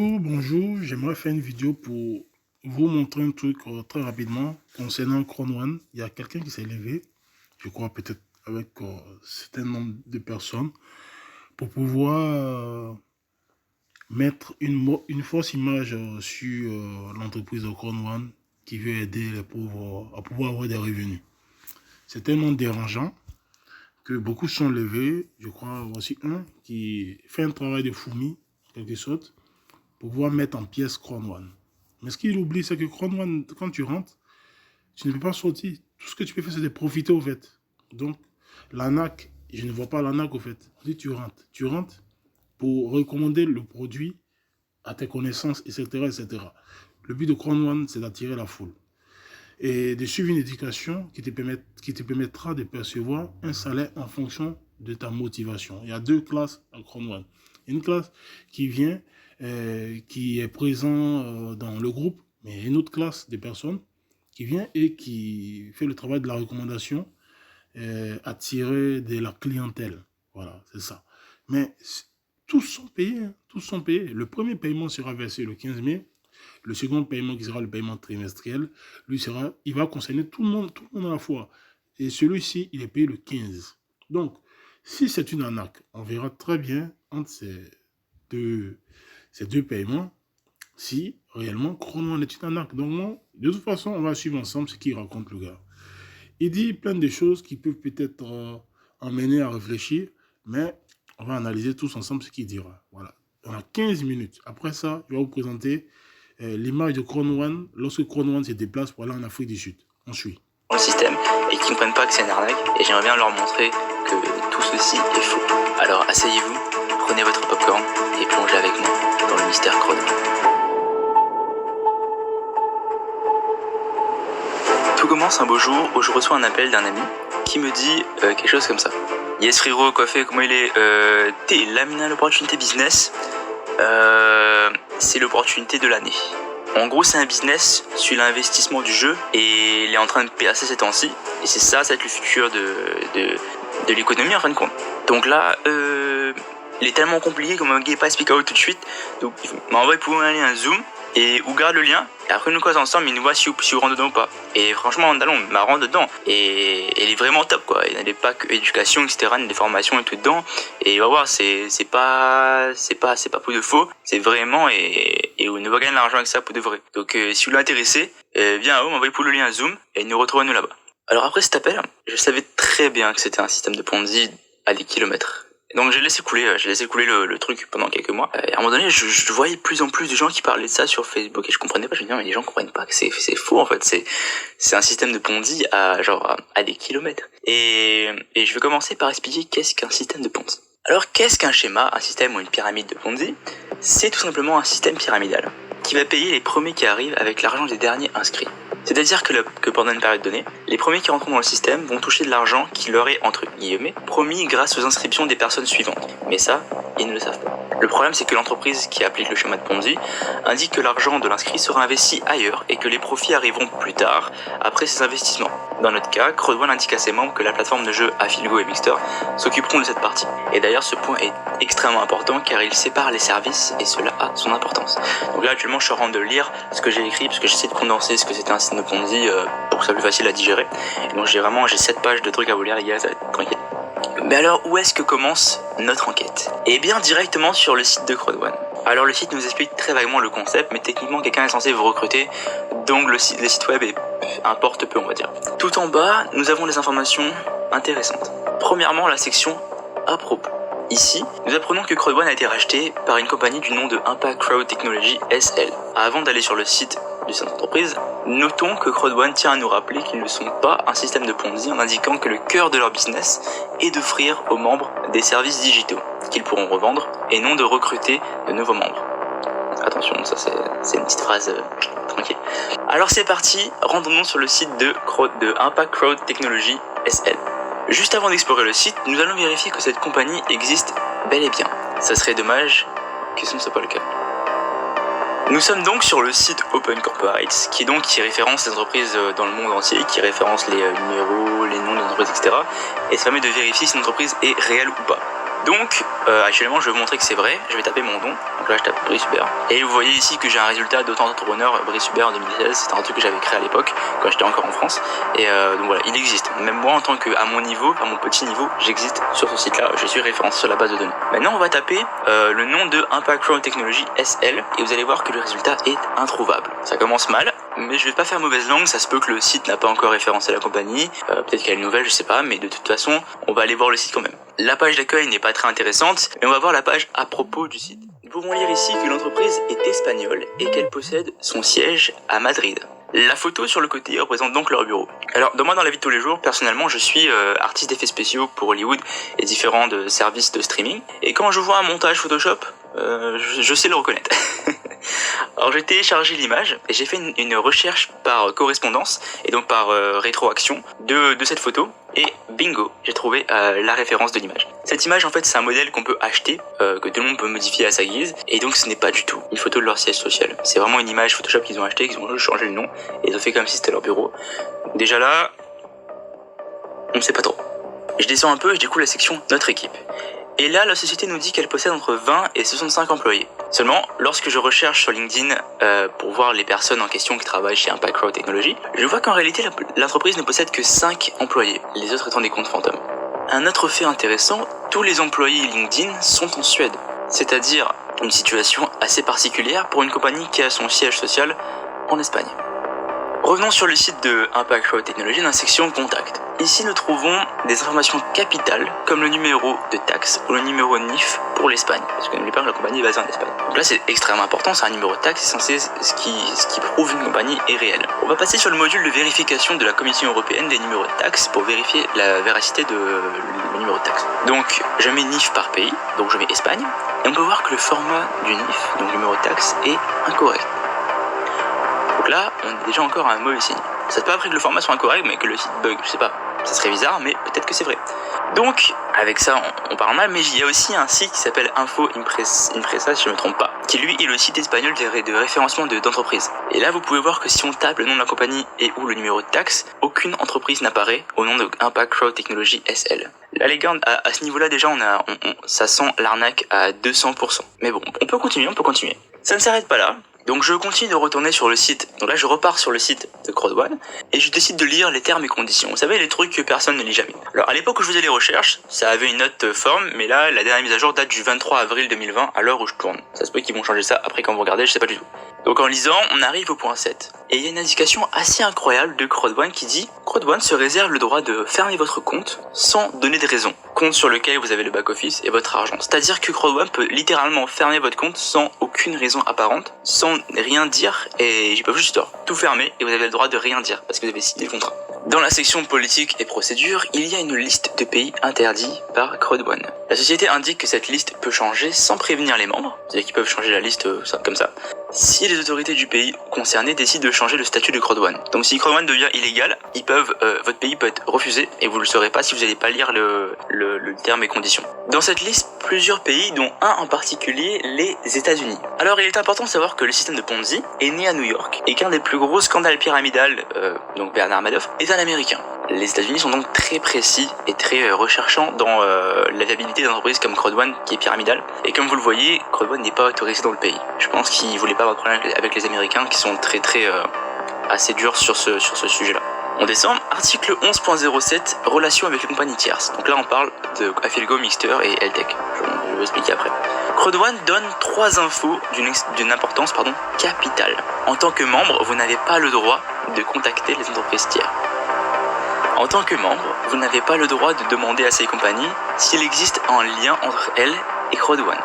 Bonjour, j'aimerais faire une vidéo pour vous montrer un truc très rapidement concernant Chrome One. Il y a quelqu'un qui s'est levé, je crois peut-être avec un certain nombre de personnes, pour pouvoir mettre une fausse image sur l'entreprise de Chrome One qui veut aider les pauvres à pouvoir avoir des revenus. C'est tellement dérangeant que beaucoup sont levés. Je crois aussi un qui fait un travail de fourmi, en quelque sorte, pour pouvoir mettre en pièce Chrome One. Mais ce qu'il oublie, c'est que Chrome One, quand tu rentres, tu ne peux pas sortir. Tout ce que tu peux faire, c'est de profiter au fait. Donc, l'ANAC, je ne vois pas l'ANAC au fait. Si tu rentres. Tu rentres pour recommander le produit à tes connaissances, etc. etc. Le but de Chrome One, c'est d'attirer la foule. Et de suivre une éducation qui te permettra de percevoir un salaire en fonction de ta motivation. Il y a deux classes à Chrome One. Une classe qui vient, qui est présent dans le groupe, mais une autre classe de personnes qui vient et qui fait le travail de la recommandation, attirer de la clientèle. Voilà, c'est ça. Mais tous sont payés, hein, tous sont payés. Le premier paiement sera versé le 15 mai. Le second paiement, qui sera le paiement trimestriel, il va concerner tout le monde à la fois. Et celui-ci, il est payé le 15. Donc, si c'est une arnaque, on verra très bien entre ces deux paiements si réellement Chrome One est une arnaque. Donc, moi, de toute façon, on va suivre ensemble ce qu'il raconte le gars. Il dit plein de choses qui peuvent peut-être emmener à réfléchir, mais on va analyser tous ensemble ce qu'il dira. Voilà. On a 15 minutes. Après ça, je vais vous présenter l'image de Chrome One lorsque Chrome One se déplace pour aller en Afrique du Sud. On suit. Le système et qui ne comprennent pas que c'est une arnaque, et j'aimerais bien leur montrer que tout ceci est faux. Alors asseyez-vous, prenez votre popcorn et plongez avec moi dans le mystère Chrome. Tout commence un beau jour où je reçois un appel d'un ami qui me dit quelque chose comme ça. Yes frérot, quoi fait, comment il est t'es Lamina, l'opportunité business, c'est l'opportunité de l'année. En gros, c'est un business sur l'investissement du jeu et il est en train de percer ces temps-ci. Et c'est ça, ça va être le futur de l'économie en fin de compte. Donc là, il est tellement compliqué qu'on m'a pas expliquer tout de suite. Donc il m'a envoyé pour aller un zoom et ou garde le lien. Et après, nous cause ensemble, il nous voit si on rentre dedans ou pas. Et franchement, allons, on rentre dedans. Et il est vraiment top, quoi. Il y a des packs éducation, etc. Il y a des formations et tout dedans. Et on va voir, c'est pas pour de faux. C'est vraiment, et on va gagner de l'argent avec ça pour de vrai. Donc, si vous l'intéressez, viens à haut, m'envoyez pour le lien Zoom et nous retrouvons-nous là-bas. Alors après cet appel, je savais très bien que c'était un système de Ponzi à des kilomètres. Donc j'ai laissé couler le truc pendant quelques mois. Et à un moment donné, je voyais de plus en plus de gens qui parlaient de ça sur Facebook et je comprenais pas. Je me disais, mais les gens comprennent pas que c'est faux en fait. C'est un système de Ponzi à des kilomètres. Et je vais commencer par expliquer qu'est-ce qu'un système de Ponzi. Alors qu'est-ce qu'un schéma, un système ou une pyramide de Ponzi? C'est tout simplement un système pyramidal qui va payer les premiers qui arrivent avec l'argent des derniers inscrits. C'est-à-dire que pendant une période donnée, les premiers qui rentrent dans le système vont toucher de l'argent qui leur est, entre guillemets, promis grâce aux inscriptions des personnes suivantes. Mais ça, ils ne le savent pas. Le problème, c'est que l'entreprise qui applique le schéma de Ponzi indique que l'argent de l'inscrit sera investi ailleurs et que les profits arriveront plus tard, après ces investissements. Dans notre cas, Chrome One indique à ses membres que la plateforme de jeu Affiligo et Mixter s'occuperont de cette partie. Et d'ailleurs, ce point est extrêmement important car il sépare les services et cela a son importance. Donc là, actuellement, je suis en train de lire ce que j'ai écrit parce que j'essaie de condenser ce que c'était un système de Ponzi pour que ça soit plus facile à digérer. Et donc j'ai 7 pages de trucs à vous lire, les gars, ça va être tranquille. Mais alors, où est-ce que commence notre enquête? Eh bien, directement sur le site de Chrome One. Alors, le site nous explique très vaguement le concept, mais techniquement, quelqu'un est censé vous recruter, donc le site web importe peu, on va dire. Tout en bas, nous avons des informations intéressantes. Premièrement, la section à propos. Ici, nous apprenons que Chrome One a été racheté par une compagnie du nom de Impact Crowd Technology SL. Avant d'aller sur le site de cette entreprise, notons que Chrome One tient à nous rappeler qu'ils ne sont pas un système de Ponzi en indiquant que le cœur de leur business est d'offrir aux membres des services digitaux qu'ils pourront revendre et non de recruter de nouveaux membres. Attention, ça c'est une petite phrase tranquille. Alors c'est parti, rendons-nous sur le site de Impact Crowd Technology SL. Juste avant d'explorer le site, nous allons vérifier que cette compagnie existe bel et bien. Ça serait dommage que ce ne soit pas le cas. Nous sommes donc sur le site Open Corporates, qui référence les entreprises dans le monde entier, qui référence les numéros, les noms des entreprises, etc. Et ça permet de vérifier si une entreprise est réelle ou pas. Donc actuellement je vais vous montrer que c'est vrai, je vais taper mon nom, donc là je tape Brice Hubert, et vous voyez ici que j'ai un résultat d'auto-entrepreneur Brice Hubert en 2016, c'est un truc que j'avais créé à l'époque, quand j'étais encore en France, et donc voilà, il existe, même moi en tant que, à mon niveau, à mon petit niveau, j'existe sur ce site là, je suis référencé sur la base de données. Maintenant on va taper le nom de Impact Crowd Technology SL, et vous allez voir que le résultat est introuvable. Ça commence mal, mais je vais pas faire mauvaise langue, ça se peut que le site n'a pas encore référencé la compagnie, peut-être qu'il y a une nouvelle, je sais pas, mais de toute façon, on va aller voir le site quand même. La page d'accueil n'est pas très intéressante, mais on va voir la page à propos du site. Nous pouvons lire ici que l'entreprise est espagnole et qu'elle possède son siège à Madrid. La photo sur le côté représente donc leur bureau. Alors, moi dans la vie de tous les jours, personnellement, je suis artiste d'effets spéciaux pour Hollywood et différents services de streaming. Et quand je vois un montage Photoshop, je sais le reconnaître. Alors j'ai téléchargé l'image et j'ai fait une recherche par correspondance et donc par rétroaction de cette photo. Et bingo, j'ai trouvé la référence de l'image. Cette image en fait c'est un modèle qu'on peut acheter, que tout le monde peut modifier à sa guise. Et donc ce n'est pas du tout une photo de leur siège social. C'est vraiment une image Photoshop qu'ils ont acheté, qu'ils ont juste changé le nom. Et ils ont fait comme si c'était leur bureau. Déjà là, on ne sait pas trop. Je descends un peu et je découvre la section Notre équipe. Et là, la société nous dit qu'elle possède entre 20 et 65 employés. Seulement, lorsque je recherche sur LinkedIn pour voir les personnes en question qui travaillent chez Impact Crowd Technology, je vois qu'en réalité, l'entreprise ne possède que 5 employés, les autres étant des comptes fantômes. Un autre fait intéressant, tous les employés LinkedIn sont en Suède. C'est-à-dire une situation assez particulière pour une compagnie qui a son siège social en Espagne. Revenons sur le site de Impact Crowd Technology dans la section Contact. Ici, nous trouvons des informations capitales comme le numéro de taxe ou le numéro NIF pour l'Espagne. Parce que n'oubliez pas que la compagnie est basée en Espagne. Donc là, c'est extrêmement important, c'est un numéro de taxe, c'est censé ce qui prouve une compagnie est réelle. On va passer sur le module de vérification de la Commission européenne des numéros de taxe pour vérifier la véracité du numéro de taxe. Donc, je mets NIF par pays, donc je mets Espagne, et on peut voir que le format du NIF, donc numéro de taxe, est incorrect. Donc là, on est déjà encore à un mauvais signe. Ça se peut après que le format soit incorrect, mais que le site bug, je sais pas. Ça serait bizarre, mais peut-être que c'est vrai. Donc, avec ça, on part mal, mais il y a aussi un site qui s'appelle Info Impresa, si je ne me trompe pas, qui lui est le site espagnol de référencement d'entreprises. Et là, vous pouvez voir que si on tape le nom de la compagnie et ou le numéro de taxe, aucune entreprise n'apparaît au nom de Impact Crowd Technology SL. Là, les gars, à ce niveau-là, déjà, ça sent l'arnaque à 200%. Mais bon, on peut continuer. Ça ne s'arrête pas là. Donc je continue de retourner sur le site, donc là je repars sur le site de CrowdOne et je décide de lire les termes et conditions. Vous savez, les trucs que personne ne lit jamais. Alors à l'époque où je faisais les recherches, ça avait une note forme, mais là la dernière mise à jour date du 23 avril 2020 à l'heure où je tourne. Ça se peut qu'ils vont changer ça après quand vous regardez, je sais pas du tout. Donc en lisant, on arrive au point 7. Et il y a une indication assez incroyable de CrowdOne qui dit « CrowdOne se réserve le droit de fermer votre compte sans donner de raison. Compte sur lequel vous avez le back-office et votre argent. » C'est-à-dire que CrowdOne peut littéralement fermer votre compte sans aucune raison apparente, sans rien dire, et ils peuvent juste tout fermer et vous avez le droit de rien dire parce que vous avez signé le contrat. Dans la section politique et procédures, il y a une liste de pays interdits par CrowdOne. La société indique que cette liste peut changer sans prévenir les membres, c'est-à-dire qu'ils peuvent changer la liste comme ça, si les autorités du pays concerné décident de changer le statut de CrowdOne. Donc si CrowdOne devient illégal, votre pays peut être refusé et vous ne le saurez pas si vous n'allez pas lire le terme et conditions. Dans cette liste, plusieurs pays, dont un en particulier, les États-Unis. Alors il est important de savoir que le système de Ponzi est né à New York et qu'un des plus gros scandales pyramidaux, donc Bernard Madoff, est un américain. Les États-Unis sont donc très précis et très recherchants dans la viabilité d'entreprises comme CrowdOne qui est pyramidale. Et comme vous le voyez, CrowdOne n'est pas autorisé dans le pays. Je pense qu'ils ne voulaient pas avoir de problème avec les Américains qui sont assez durs sur ce sujet-là. On descend, article 11.07, relations avec les compagnies tierces. Donc là on parle de Afilgo, Mixter et Eltech. Je vais expliquer après. CrowdOne donne 3 infos d'une importance capitale. En tant que membre, vous n'avez pas le droit de contacter les entreprises tiers. En tant que membre, vous n'avez pas le droit de demander à ces compagnies s'il existe un lien entre elles et CrowdOne.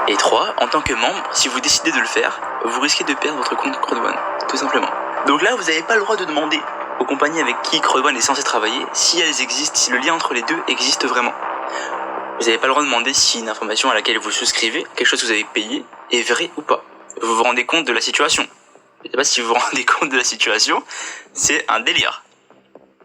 Et 3, en tant que membre, si vous décidez de le faire, vous risquez de perdre votre compte CrowdOne, tout simplement. Donc là, vous n'avez pas le droit de demander aux compagnies avec qui CrowdOne est censé travailler si elles existent, si le lien entre les deux existe vraiment. Vous n'avez pas le droit de demander si une information à laquelle vous souscrivez, quelque chose que vous avez payé, est vrai ou pas. Vous vous rendez compte de la situation. Je ne sais pas si vous vous rendez compte de la situation, c'est un délire.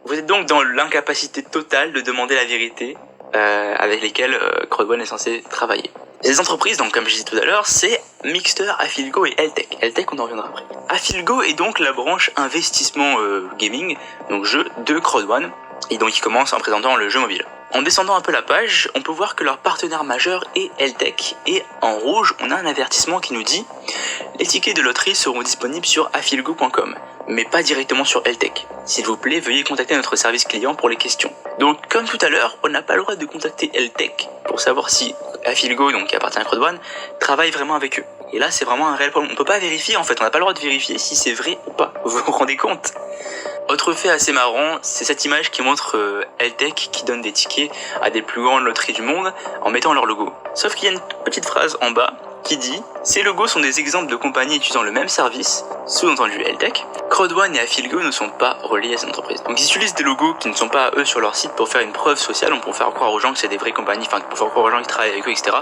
Vous êtes donc dans l'incapacité totale de demander la vérité avec lesquelles CrowdOne est censé travailler. Les entreprises, donc comme je disais tout à l'heure, c'est Mixter, Afilgo et Eltech. Eltech, on en reviendra après. Afilgo est donc la branche investissement gaming, donc jeu de CrowdOne, et donc il commence en présentant le jeu mobile. En descendant un peu la page, on peut voir que leur partenaire majeur est LTech, et en rouge, on a un avertissement qui nous dit « Les tickets de loterie seront disponibles sur afilgo.com, mais pas directement sur LTech. S'il vous plaît, veuillez contacter notre service client pour les questions. » Donc, comme tout à l'heure, on n'a pas le droit de contacter LTech pour savoir si Afilgo, donc qui appartient à Crowd1, travaille vraiment avec eux. Et là, c'est vraiment un réel problème. On peut pas vérifier, en fait, on n'a pas le droit de vérifier si c'est vrai ou pas. Vous vous rendez compte? Autre fait assez marrant, c'est cette image qui montre LTech qui donne des tickets à des plus grandes loteries du monde en mettant leur logo. Sauf qu'il y a une petite phrase en bas qui dit « Ces logos sont des exemples de compagnies utilisant le même service, sous-entendu LTech. Crowd1 et Afilgo ne sont pas reliés à cette entreprise. » Donc ils utilisent des logos qui ne sont pas à eux sur leur site pour faire une preuve sociale, pour faire croire aux gens que c'est des vraies compagnies, enfin pour faire croire aux gens qui travaillent avec eux, etc.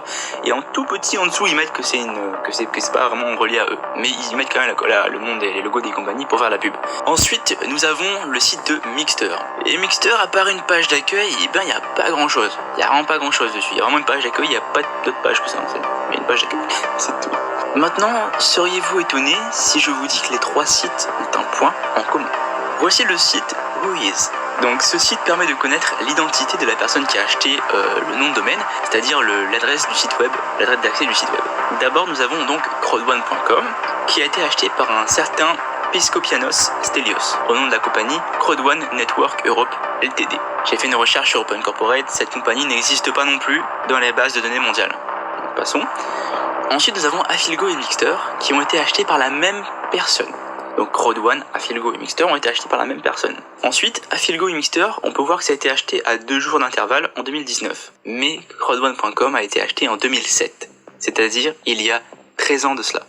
Et en tout petit en dessous, ils mettent que c'est pas vraiment relié à eux. Mais ils mettent quand même le nom des logos des compagnies pour faire la pub. Ensuite, nous avons le site de Mixter. Et Mixter, à part une page d'accueil, et ben il n'y a pas grand chose. Il n'y a vraiment pas grand chose dessus. Il y a vraiment une page d'accueil, il n'y a pas d'autre page que ça. Il y a une page d'accueil. C'est tout. Maintenant, seriez-vous étonné si je vous dis que les trois sites ont un point en commun? Voici le site Whois. Donc ce site permet de connaître l'identité de la personne qui a acheté le nom de domaine, c'est-à-dire l'adresse du site web, l'adresse d'accès du site web. D'abord, nous avons donc crowd1.com qui a été acheté par un certain Piscopianos Stelios, au nom de la compagnie Crowd1 Network Europe Ltd. J'ai fait une recherche sur Open Corporate, cette compagnie n'existe pas non plus dans les bases de données mondiales. Donc, passons. Ensuite, nous avons Afilgo et Mixter qui ont été achetés par la même personne. Donc Crowd1, Afilgo et Mixter ont été achetés par la même personne. Ensuite, Afilgo et Mixter, on peut voir que ça a été acheté à 2 jours d'intervalle en 2019. Mais Crowd1.com a été acheté en 2007, c'est-à-dire il y a 13 ans de cela.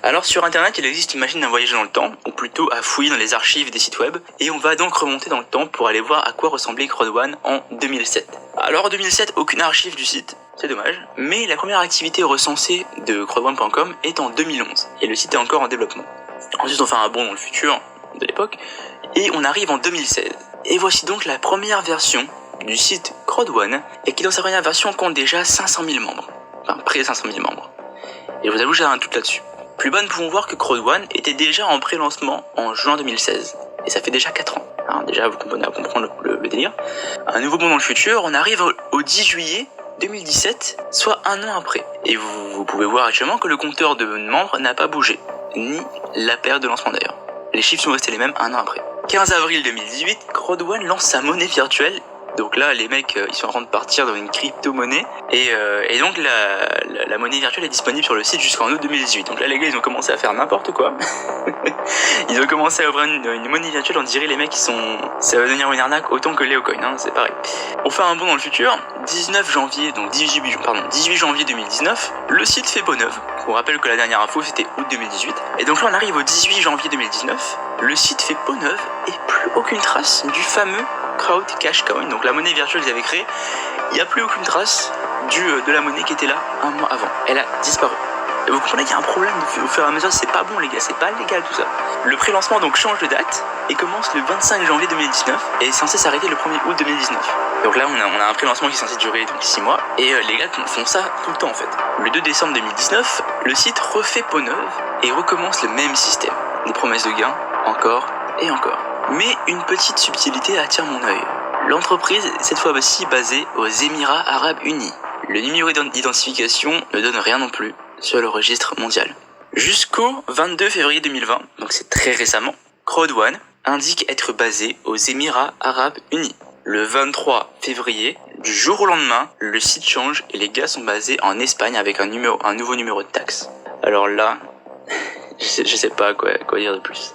Alors sur internet, il existe une machine à voyager dans le temps, ou plutôt à fouiller dans les archives des sites web, et on va donc remonter dans le temps pour aller voir à quoi ressemblait Crowd1 en 2007. Alors en 2007, aucune archive du site, c'est dommage, mais la première activité recensée de Crowd1.com est en 2011, et le site est encore en développement. Ensuite on fait un bond dans le futur de l'époque, et on arrive en 2016. Et voici donc la première version du site Crowd1, et qui dans sa première version compte déjà 500 000 membres, enfin près de 500 000 membres. Et je vous avoue, j'ai un doute là-dessus. Plus bas, nous pouvons voir que Crowd1 était déjà en pré-lancement en juin 2016, et ça fait déjà 4 ans. Alors déjà, vous comprenez à comprendre le délire. Un nouveau bond dans le futur, on arrive au 10 juillet 2017, soit un an après. Et vous pouvez voir actuellement que le compteur de membres n'a pas bougé, ni la période de lancement d'ailleurs. Les chiffres sont restés les mêmes un an après. 15 avril 2018, Crowd1 lance sa monnaie virtuelle. Donc là, les mecs, ils sont en train de partir dans une crypto-monnaie. Et donc, la monnaie virtuelle est disponible sur le site jusqu'en août 2018. Donc là, les gars, ils ont commencé à faire n'importe quoi. Ils ont commencé à ouvrir une monnaie virtuelle. On dirait les mecs, ça va devenir une arnaque autant que Leocoin, hein, c'est pareil. On fait un bond dans le futur. 18 janvier 2019, le site fait peau neuve. On rappelle que la dernière info, c'était août 2018. Et donc là, on arrive au 18 janvier 2019. Le site fait peau neuve et plus aucune trace du fameux Crowd Cash Coin, donc la monnaie virtuelle qu'ils avaient créée. Il n'y a plus aucune trace de la monnaie qui était là un mois avant. Elle a disparu. Et vous comprenez qu'il y a un problème au fur et à mesure, c'est pas bon les gars, c'est pas légal tout ça. Le pré-lancement donc change de date et commence le 25 janvier 2019 et est censé s'arrêter le 1er août 2019. Donc là on a un pré-lancement qui est censé durer donc 6 mois et les gars font ça tout le temps en fait. Le 2 décembre 2019, le site refait peau neuve et recommence le même système. Des promesses de gains, encore et encore. Mais une petite subtilité attire mon œil. L'entreprise est cette fois-ci basée aux Émirats Arabes Unis. Le numéro d'identification ne donne rien non plus sur le registre mondial. Jusqu'au 22 février 2020, donc c'est très récemment, Crowd1 indique être basé aux Émirats Arabes Unis. Le 23 février, du jour au lendemain, le site change et les gars sont basés en Espagne avec un nouveau numéro de taxe. Alors là, je sais pas quoi dire de plus.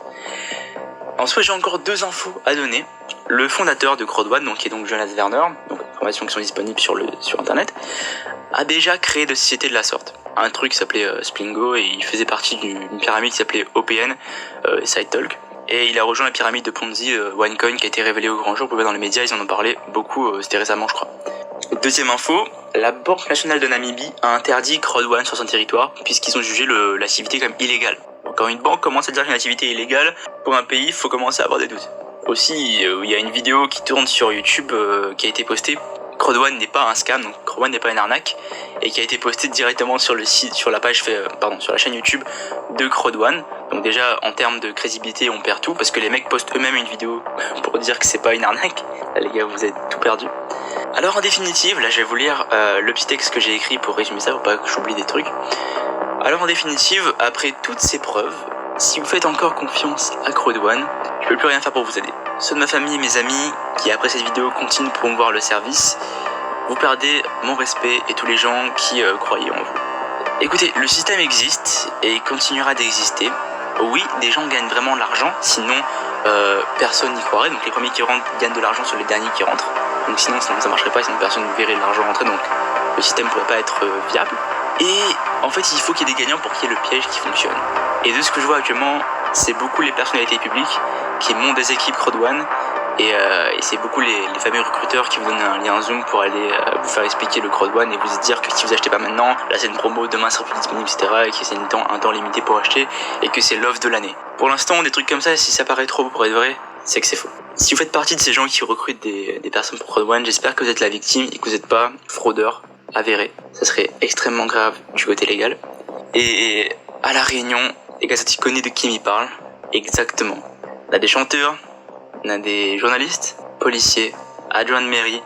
En soi, j'ai encore 2 infos à donner. Le fondateur de Crowd1, donc qui est donc Jonas Werner, donc informations qui sont disponibles sur internet, a déjà créé de sociétés de la sorte. Un truc qui s'appelait Splingo et il faisait partie d'une pyramide qui s'appelait OPN, SideTalk. Et il a rejoint la pyramide de Ponzi OneCoin qui a été révélée au grand jour. Vous pouvez voir dans les médias, ils en ont parlé beaucoup, c'était récemment je crois. Deuxième info, la Banque Nationale de Namibie a interdit Crowd1 sur son territoire puisqu'ils ont jugé l'activité comme illégale. Quand une banque commence à dire qu'une activité est illégale, pour un pays, il faut commencer à avoir des doutes. Aussi, il y a une vidéo qui tourne sur YouTube qui a été postée Crowd1 n'est pas un scam, donc Crowd1 n'est pas une arnaque, et qui a été posté directement sur le site, sur la page, sur la chaîne YouTube de Crowd1. Donc déjà, en termes de crédibilité, on perd tout, parce que les mecs postent eux-mêmes une vidéo pour dire que c'est pas une arnaque. Là, les gars, vous êtes tout perdu. Alors en définitive, là je vais vous lire le petit texte que j'ai écrit pour résumer ça, pour pas que j'oublie des trucs. Alors en définitive, après toutes ces preuves, si vous faites encore confiance à Crowd1, je peux plus rien faire pour vous aider. Ceux de ma famille et mes amis qui après cette vidéo continuent de promouvoir le service, vous perdez mon respect et tous les gens qui croyaient en vous. Écoutez, le système existe et il continuera d'exister. Oui, des gens gagnent vraiment de l'argent, sinon personne n'y croirait. Donc les premiers qui rentrent gagnent de l'argent sur les derniers qui rentrent. Donc sinon ça marcherait pas, sinon personne ne verrait l'argent rentrer, donc le système pourrait pas être viable. Et en fait, il faut qu'il y ait des gagnants pour qu'il y ait le piège qui fonctionne. Et de ce que je vois actuellement, c'est beaucoup les personnalités publiques qui montent des équipes Crowd1 et c'est beaucoup les fameux recruteurs qui vous donnent un lien Zoom pour aller vous faire expliquer le Crowd1 et vous dire que si vous achetez pas maintenant, là c'est une promo, demain sera plus disponible, etc. et que c'est un temps limité pour acheter et que c'est l'offre de l'année. Pour l'instant, des trucs comme ça, si ça paraît trop beau pour être vrai, c'est que c'est faux. Si vous faites partie de ces gens qui recrutent des personnes pour Crowd1, j'espère que vous êtes la victime et que vous n'êtes pas fraudeur avéré. Ça serait extrêmement grave du côté légal. Et à La Réunion, les gars, tu connais de qui il parle? Exactement. On a des chanteurs, on a des journalistes, policiers, adjoints de mairie.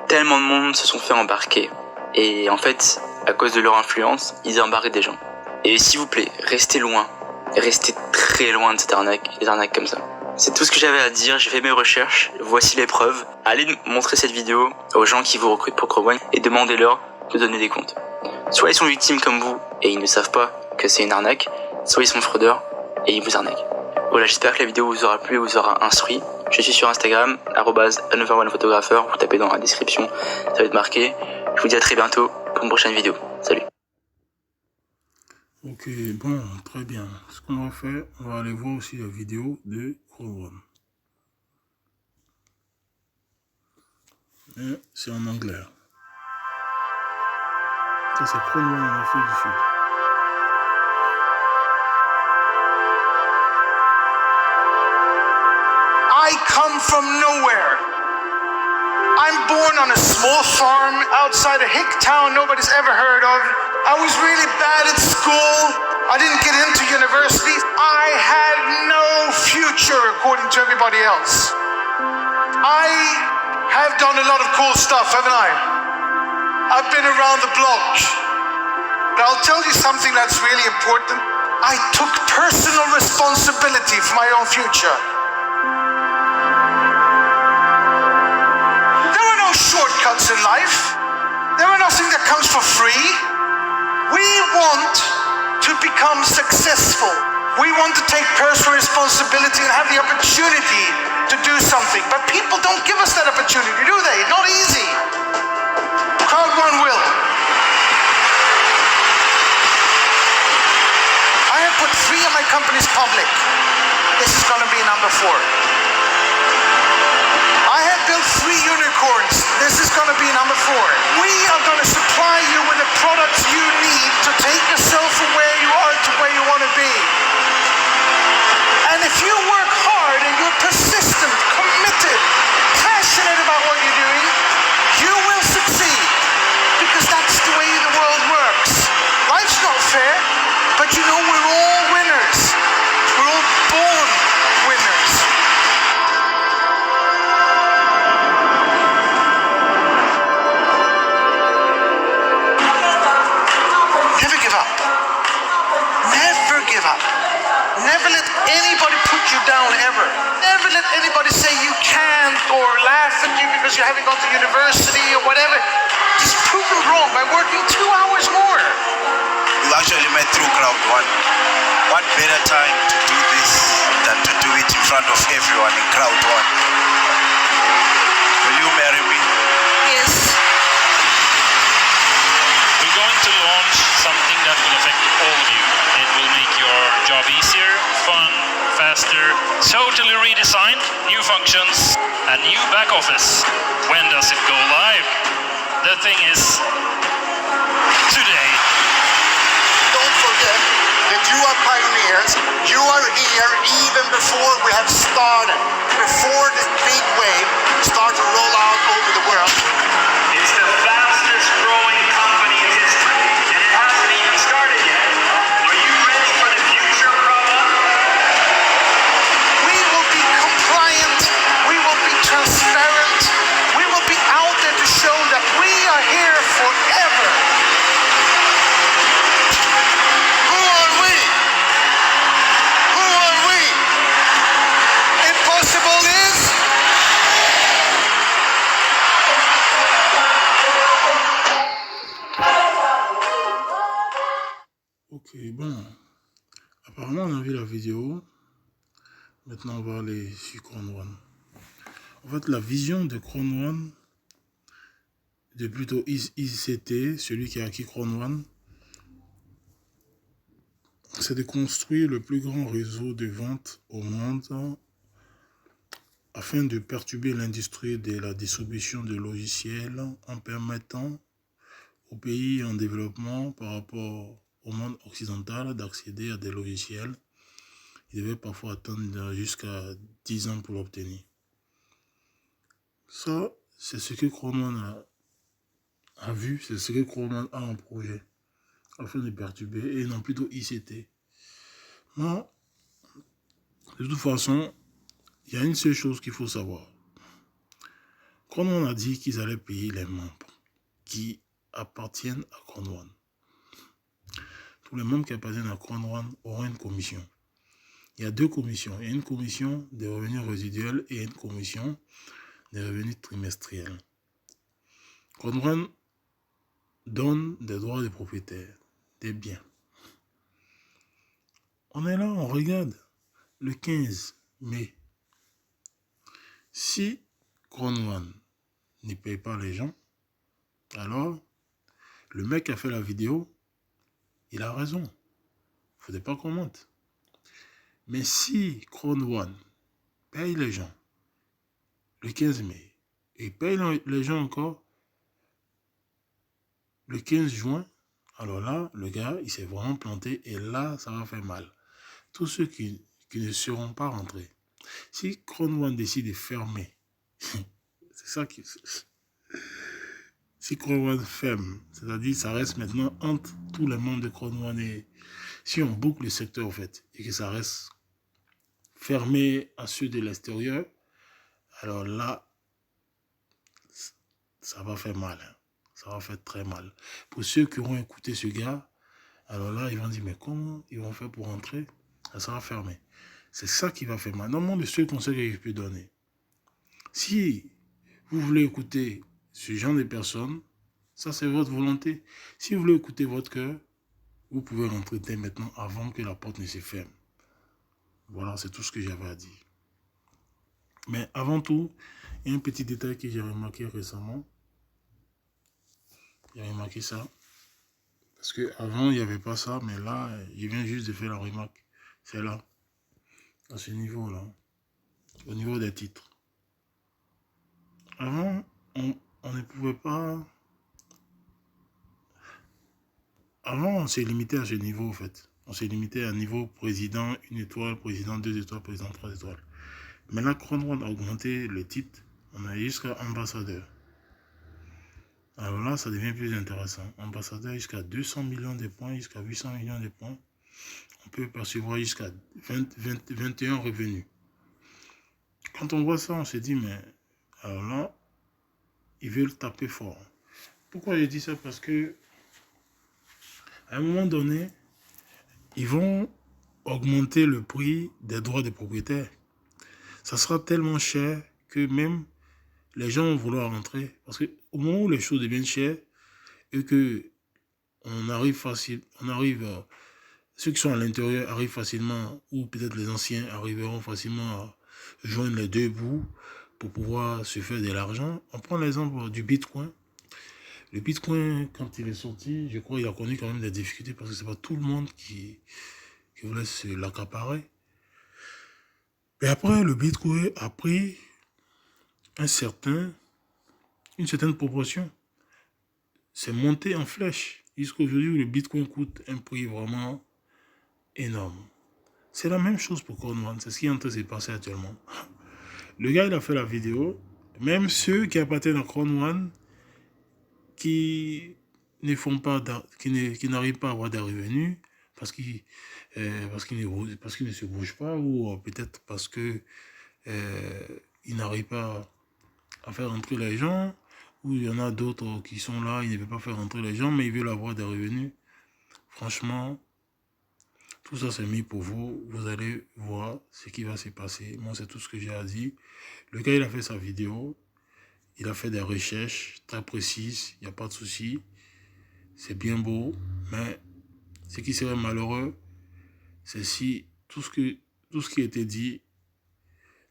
Tellement de monde se sont fait embarquer. Et en fait, à cause de leur influence, ils embarquent des gens. Et s'il vous plaît, restez loin. Restez très loin de cette arnaque, des arnaques comme ça. C'est tout ce que j'avais à dire, j'ai fait mes recherches, voici les preuves. Allez montrer cette vidéo aux gens qui vous recrutent pour Crowd1 et demandez-leur de donner des comptes. Soit ils sont victimes comme vous et ils ne savent pas que c'est une arnaque, soit ils sont fraudeurs et ils vous arnaquent. Voilà, j'espère que la vidéo vous aura plu et vous aura instruit. Je suis sur Instagram, @another1photographeur, vous tapez dans la description, ça va être marqué. Je vous dis à très bientôt pour une prochaine vidéo. Salut. Ok, bon, très bien. Ce qu'on va faire, on va aller voir aussi la vidéo de Crowd1. C'est en anglais. Ça, c'est Crowd1 en Afrique du Sud. I come from nowhere. I'm born on a small farm outside a hick town nobody's ever heard of. I was really bad at school. I didn't get into university. I had no future according to everybody else. I have done a lot of cool stuff, haven't I? I've been around the block. But I'll tell you something that's really important. I took personal responsibility for my own future. Shortcuts in life. There are nothing that comes for free. We want to become successful. We want to take personal responsibility and have the opportunity to do something. But people don't give us that opportunity, do they? Not easy. Crowd1 will. I have put 3 of my companies public. This is going to be number 4. I have built 3 unicorns. This is going to be number 4. We are going to supply you with the products you need to take yourself from where you are to where you want to be. And if you work hard and you're persistent, committed, passionate about what you're doing, you will succeed. Because that's the way the world works. Life's not fair, but you know we're all winners. We're all born winners. Never let anybody put you down, ever. Never let anybody say you can't or laugh at you because you haven't gone to university or whatever. Just prove them wrong by working 2 hours more. We actually met through Crowd1. What better time to do this than to do it in front of everyone in Crowd1? Will you marry me? Yes. We're going to launch something that will affect all of you. It will make your job easier, fun, faster, totally redesigned, new functions, a new back office. When does it go live? The thing is, today. Don't forget that you are pioneers. You are here even before we have started. Before this big wave starts to roll out over the world. It's Ok, bon. Apparemment, on a vu la vidéo. Maintenant, on va aller sur Crown One. En fait, la vision de Crown One, de plutôt ICT, celui qui a acquis Crown One, c'est de construire le plus grand réseau de vente au monde afin de perturber l'industrie de la distribution de logiciels en permettant aux pays en développement par rapport au monde occidental d'accéder à des logiciels. Ils devaient parfois attendre jusqu'à 10 ans pour l'obtenir. Ça, c'est ce que Croman a vu, c'est ce que Croman a en projet afin de perturber, et non plutôt ICT. Moi, de toute façon, il y a une seule chose qu'il faut savoir. Croman a dit qu'ils allaient payer les membres qui appartiennent à Crown One. Tous les membres qui appartiennent à Crown One auront une commission. Il y a deux commissions. Il y a une commission des revenus résiduels et une commission des revenus trimestriels. Crown One donne des droits de propriétaire, des biens. On est là, on regarde le 15 mai. Si Crown One ne paye pas les gens, alors le mec qui a fait la vidéo, il a raison. Il ne faudrait pas qu'on monte. Mais si Crown One paye les gens le 15 mai et paye les gens encore le 15 juin, alors là, le gars, il s'est vraiment planté et là, ça va faire mal. Tous ceux qui ne seront pas rentrés. Si Crown One décide de fermer, c'est ça qui... Si Crown One ferme, c'est-à-dire ça reste maintenant entre tous les membres de Crown One et si on boucle le secteur en fait et que ça reste fermé à ceux de l'extérieur, alors là, ça va faire mal. Hein. Ça va faire très mal. Pour ceux qui auront écouté ce gars, alors là, ils vont dire, mais comment ils vont faire pour rentrer? Ça va fermer. C'est ça qui va faire mal. Normalement, le seul conseil que je peux donner, si vous voulez écouter ce genre de personnes, ça c'est votre volonté. Si vous voulez écouter votre cœur, vous pouvez rentrer dès maintenant avant que la porte ne se ferme. Voilà, c'est tout ce que j'avais à dire. Mais avant tout, il y a un petit détail que j'ai remarqué récemment. J'ai remarqué ça. Parce qu'avant, il n'y avait pas ça, mais là, je viens juste de faire la remarque. C'est là, à ce niveau-là, au niveau des titres. Avant, on ne pouvait pas... Avant, on s'est limité à ce niveau, en fait. On s'est limité à un niveau président 1 étoile, président 2 étoiles, président 3 étoiles. Mais là, quand on a augmenté le titre, on a jusqu'à ambassadeur. Alors là, ça devient plus intéressant. Ambassadeur jusqu'à 200 millions de points, jusqu'à 800 millions de points. On peut percevoir jusqu'à 21 revenus. Quand on voit ça, on se dit, mais alors là, ils veulent taper fort. Pourquoi je dis ça? Parce que à un moment donné, ils vont augmenter le prix des droits des propriétaires. Ça sera tellement cher que même les gens vont vouloir rentrer. Parce qu'au moment où les choses deviennent chères et que ceux qui sont à l'intérieur arrivent facilement, ou peut-être les anciens arriveront facilement à joindre les deux bouts pour pouvoir se faire de l'argent. On prend l'exemple du Bitcoin. Le Bitcoin, quand il est sorti, je crois qu'il a connu quand même des difficultés parce que c'est pas tout le monde qui voulait se l'accaparer. Mais après, le Bitcoin a pris une certaine proportion. C'est monté en flèche. Jusqu'aujourd'hui, le Bitcoin coûte un prix vraiment énorme. C'est la même chose pour Crown One. C'est ce qui est en train de se passer actuellement. Le gars, il a fait la vidéo. Même ceux qui appartiennent à Crown One, qui n'arrivent pas à avoir des revenus, parce qu'ils ne se bougent pas, ou peut-être parce qu'ils n'arrivent pas à faire entrer les gens, ou il y en a d'autres qui sont là, ils ne veulent pas faire entrer les gens, mais ils veulent avoir des revenus. Franchement, tout ça c'est mis pour vous. Vous allez voir ce qui va se passer. Moi, c'est tout ce que j'ai à dire. Le gars, il a fait sa vidéo. Il a fait des recherches très précises. Il n'y a pas de souci. C'est bien beau, mais Ce qui serait malheureux, c'est si tout ce qui a été dit,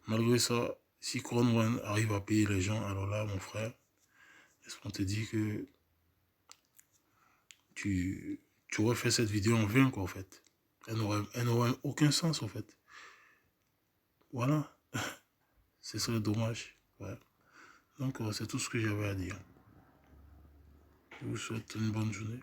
malgré ça, si Corone One arrive à payer les gens, alors là, mon frère, est-ce qu'on te dit que tu aurais fait cette vidéo en vain, quoi, en fait. Elle n'aurait aucun sens, en fait. Voilà. Ce serait dommage. Ouais. Donc, c'est tout ce que j'avais à dire. Je vous souhaite une bonne journée.